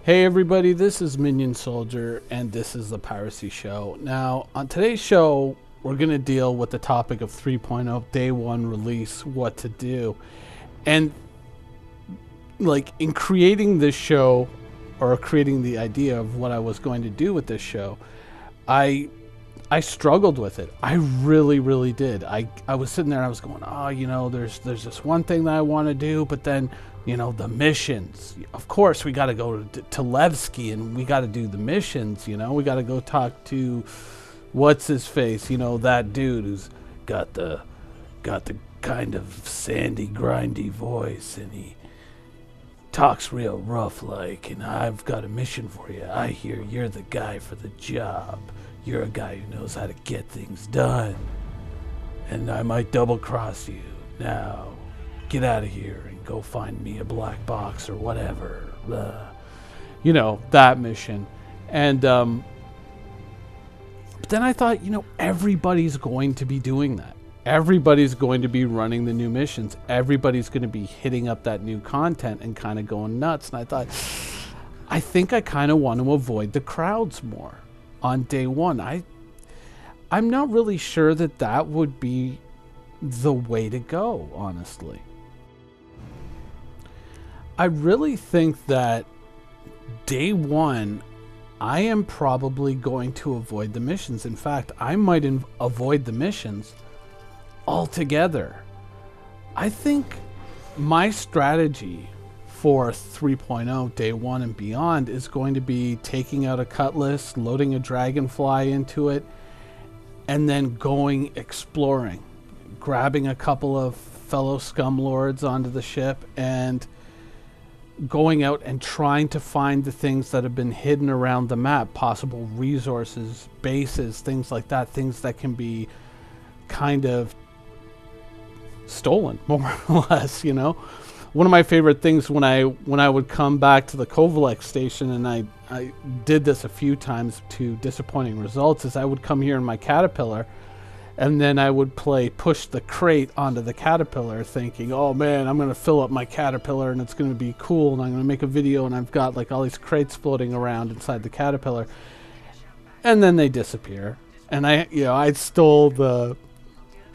Hey everybody, this is Minion Soldier, and this is the Piracy Show. Now, on today's show, we're going to deal with the topic of 3.0 Day 1 release, what to do. And, in creating this show, or creating the idea of what I was going to do with this show, I struggled with it. I really did. I was sitting there and I was going, there's this one thing that I want to do, but then, the missions. Of course, we got to go to Levski and we got to do the missions, we got to go talk to what's his face, that dude who's got the kind of sandy, grindy voice, and he talks real rough like, and I've got a mission for you. I hear you're the guy for the job. You're a guy who knows how to get things done. And I might double cross you. Now, get out of here and go find me a black box or whatever. That mission. And, but then I thought, everybody's going to be doing that. Everybody's going to be running the new missions. Everybody's going to be hitting up that new content and kind of going nuts. And I thought, I think I kind of want to avoid the crowds more on day one. I'm not really sure that would be the way to go, honestly. I really think that day one, I am probably going to avoid the missions. In fact, I might avoid the missions altogether. I think my strategy for 3.0 day one and beyond is going to be taking out a cutlass, loading a dragonfly into it, and then going exploring, grabbing a couple of fellow scumlords onto the ship and going out and trying to find the things that have been hidden around the map, possible resources, bases, things like that, things that can be kind of stolen, more or less. One of my favorite things when I would come back to the Kovalek station, and I did this a few times to disappointing results, is I would come here in my Caterpillar, and then I would push the crate onto the Caterpillar thinking, oh man, I'm going to fill up my Caterpillar and it's going to be cool, and I'm going to make a video, and I've got all these crates floating around inside the Caterpillar. And then they disappear. And I stole the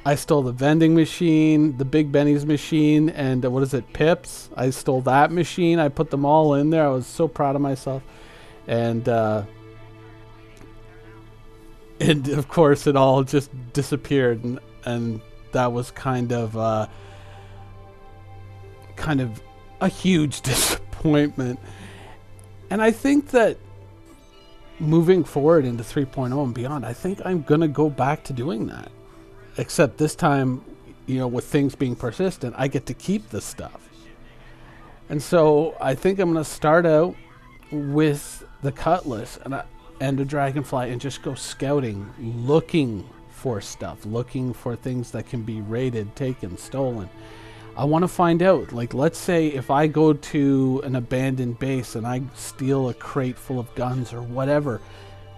vending machine, the Big Benny's machine, and Pips. I stole that machine. I put them all in there. I was so proud of myself. And of course it all just disappeared, and that was kind of a huge disappointment. And I think that moving forward into 3.0 and beyond, I think I'm going to go back to doing that. Except this time, with things being persistent, I get to keep the stuff. And so I think I'm going to start out with the cutlass and a dragonfly and just go scouting, looking for stuff, looking for things that can be raided, taken, stolen. I want to find out, let's say if I go to an abandoned base and I steal a crate full of guns or whatever,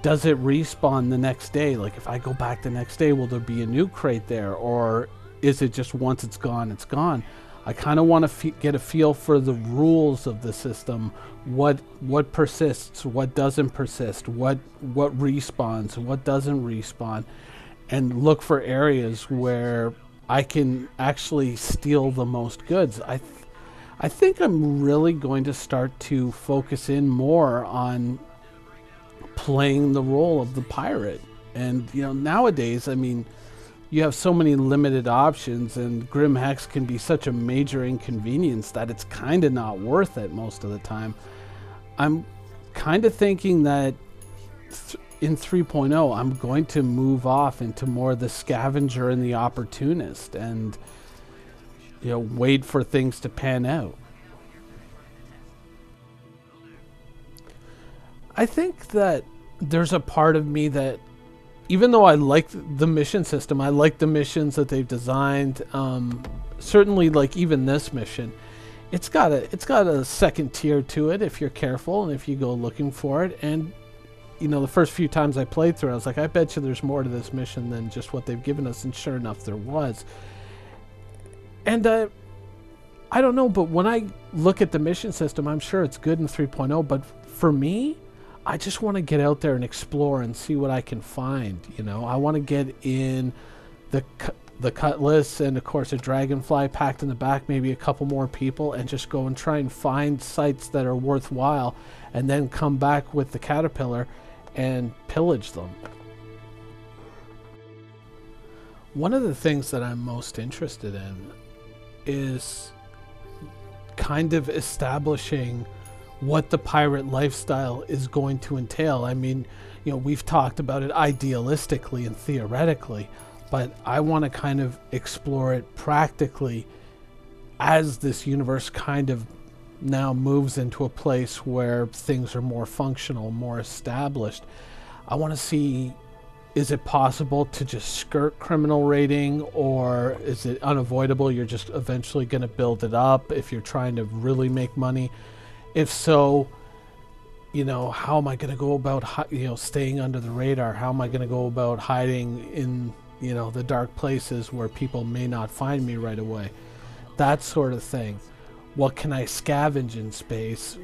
does it respawn the next day? If I go back the next day, will there be a new crate there? Or is it just once it's gone, it's gone? I kind of want to get a feel for the rules of the system. What persists, what doesn't persist, what respawns, what doesn't respawn, and look for areas where I can actually steal the most goods. I think I'm really going to start to focus in more on playing the role of the pirate. And nowadays, you have so many limited options, and Grim Hex can be such a major inconvenience that it's kind of not worth it most of the time. I'm kind of thinking that in 3.0 I'm going to move off into more the scavenger and the opportunist, and wait for things to pan out. I think that there's a part of me that, even though I like the mission system, I like the missions that they've designed. Certainly, even this mission, it's got a second tier to it if you're careful and if you go looking for it. And the first few times I played through, I was like, I bet you there's more to this mission than just what they've given us. And sure enough, there was. And I don't know, but when I look at the mission system, I'm sure it's good in 3.0, but for me, I just want to get out there and explore and see what I can find. You know, I want to get in the Cutlass and of course a Dragonfly packed in the back, maybe a couple more people, and just go and try and find sites that are worthwhile, and then come back with the Caterpillar and pillage them. One of the things that I'm most interested in is kind of establishing what the pirate lifestyle is going to entail. I mean, you know, we've talked about it idealistically and theoretically, but I want to kind of explore it practically as this universe kind of now moves into a place where things are more functional, more established. I want to see, is it possible to just skirt criminal rating, or is it unavoidable? You're just eventually going to build it up if you're trying to really make money. If so, you know, how am I going to go about, you know, staying under the radar? How am I going to go about hiding in, you know, the dark places where people may not find me right away? That sort of thing. What can I scavenge in space?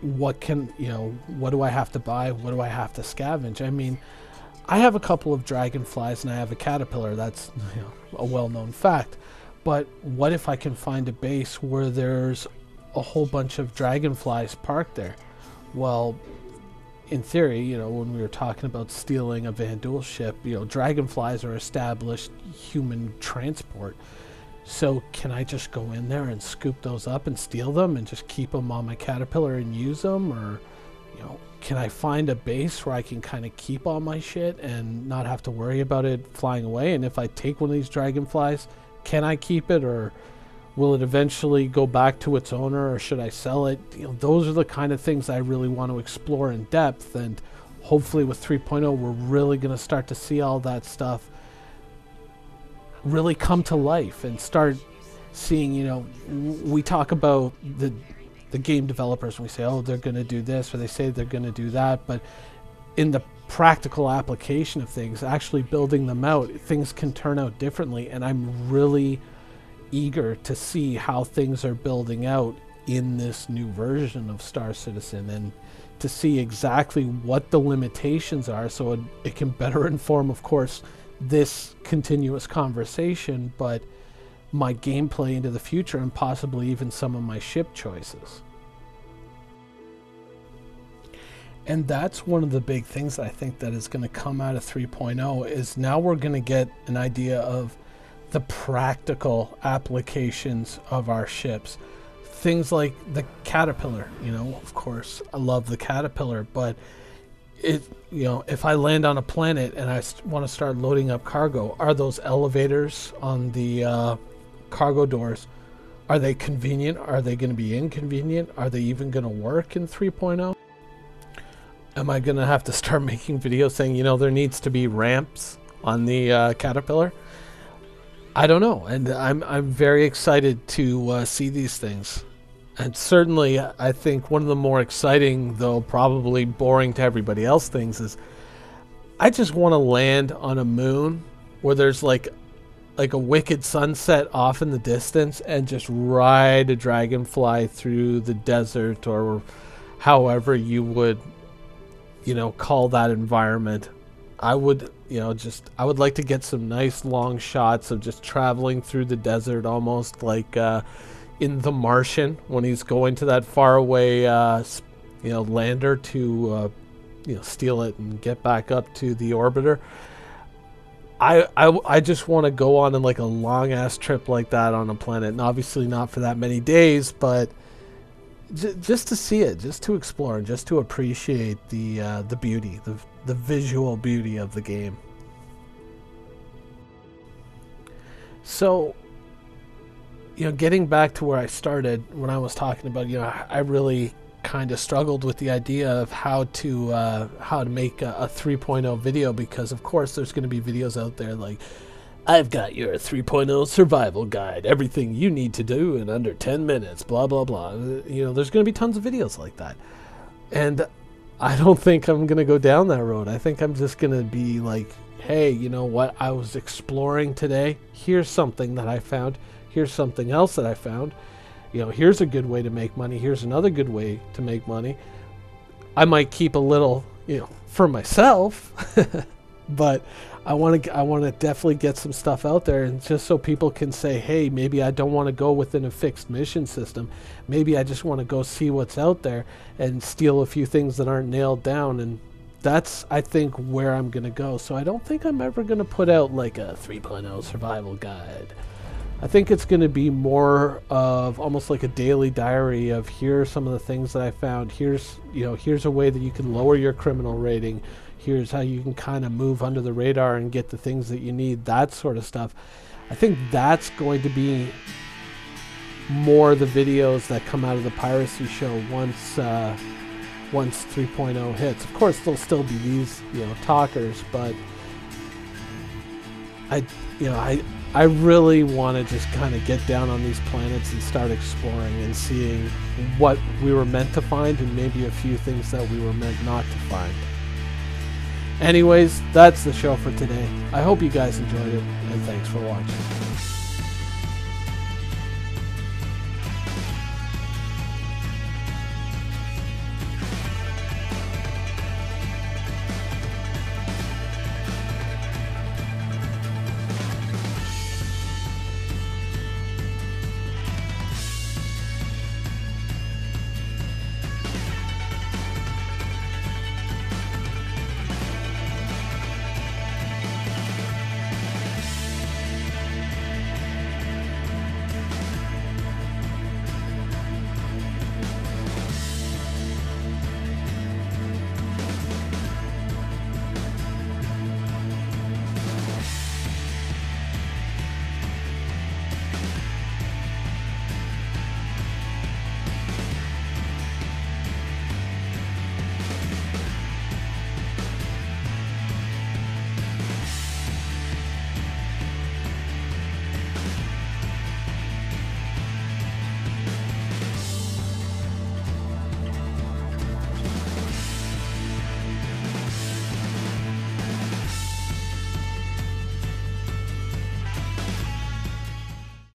What can, you know, what do I have to buy? What do I have to scavenge? I mean, I have a couple of Dragonflies and I have a Caterpillar. That's, you know, a well-known fact. But what if I can find a base where there's a whole bunch of Dragonflies parked there? Well, in theory, you know, when we were talking about stealing a Vanduul ship, you know, Dragonflies are established human transport. So can I just go in there and scoop those up and steal them and just keep them on my Caterpillar and use them? Or, you know, can I find a base where I can kind of keep all my shit and not have to worry about it flying away? And if I take one of these Dragonflies, can I keep it, or will it eventually go back to its owner, or should I sell it? You know, those are the kind of things I really want to explore in depth, and hopefully with 3.0 we're really going to start to see all that stuff really come to life and start seeing, you know, we talk about the game developers and we say, oh, they're going to do this, or they say they're going to do that, but in the practical application of things, actually building them out, things can turn out differently. And I'm really eager to see how things are building out in this new version of Star Citizen, and to see exactly what the limitations are, so it can better inform, of course, this continuous conversation, but my gameplay into the future, and possibly even some of my ship choices. And that's one of the big things I think that is going to come out of 3.0, is now we're going to get an idea of the practical applications of our ships. Things like the Caterpillar, you know, of course, I love the Caterpillar, but it, you know, if I land on a planet and I want to start loading up cargo, are those elevators on the cargo doors, are they convenient? Are they going to be inconvenient? Are they even going to work in 3.0? Am I going to have to start making videos saying, you know, there needs to be ramps on the Caterpillar? I don't know, and I'm very excited to see these things. And certainly, I think one of the more exciting, though probably boring to everybody else, things is I just want to land on a moon where there's like a wicked sunset off in the distance, and just ride a Dragonfly through the desert, or however you would, you know, call that environment. I would, you know, I would like to get some nice long shots of just traveling through the desert, almost like in The Martian, when he's going to that faraway, you know, lander to, you know, steal it and get back up to the orbiter. I just want to go on like a long ass trip like that on a planet, and obviously not for that many days, but just to see it, just to explore, and just to appreciate the beauty, the visual beauty of the game. So, you know, getting back to where I started when I was talking about, you know, I really kind of struggled with the idea of how to make a 3.0 video, because of course there's going to be videos out there like, I've got your 3.0 survival guide, everything you need to do in under 10 minutes, blah, blah, blah. You know, there's going to be tons of videos like that. And I don't think I'm going to go down that road. I think I'm just going to be like, hey, you know what? I was exploring today. Here's something that I found. Here's something else that I found. You know, here's a good way to make money. Here's another good way to make money. I might keep a little, for myself, but I want to definitely get some stuff out there, and just so people can say, hey, maybe I don't want to go within a fixed mission system. Maybe I just want to go see what's out there and steal a few things that aren't nailed down, and that's, I think, where I'm going to go. So I don't think I'm ever going to put out like a 3.0 survival guide. I think it's going to be more of almost like a daily diary of, here are some of the things that I found. Here's a way that you can lower your criminal rating. Here's how you can kind of move under the radar and get the things that you need, that sort of stuff. I think that's going to be more the videos that come out of the Piracy Show once 3.0 hits. Of course, there'll still be these, talkers, but I really want to just kind of get down on these planets and start exploring and seeing what we were meant to find, and maybe a few things that we were meant not to find. Anyways, that's the show for today. I hope you guys enjoyed it, and thanks for watching.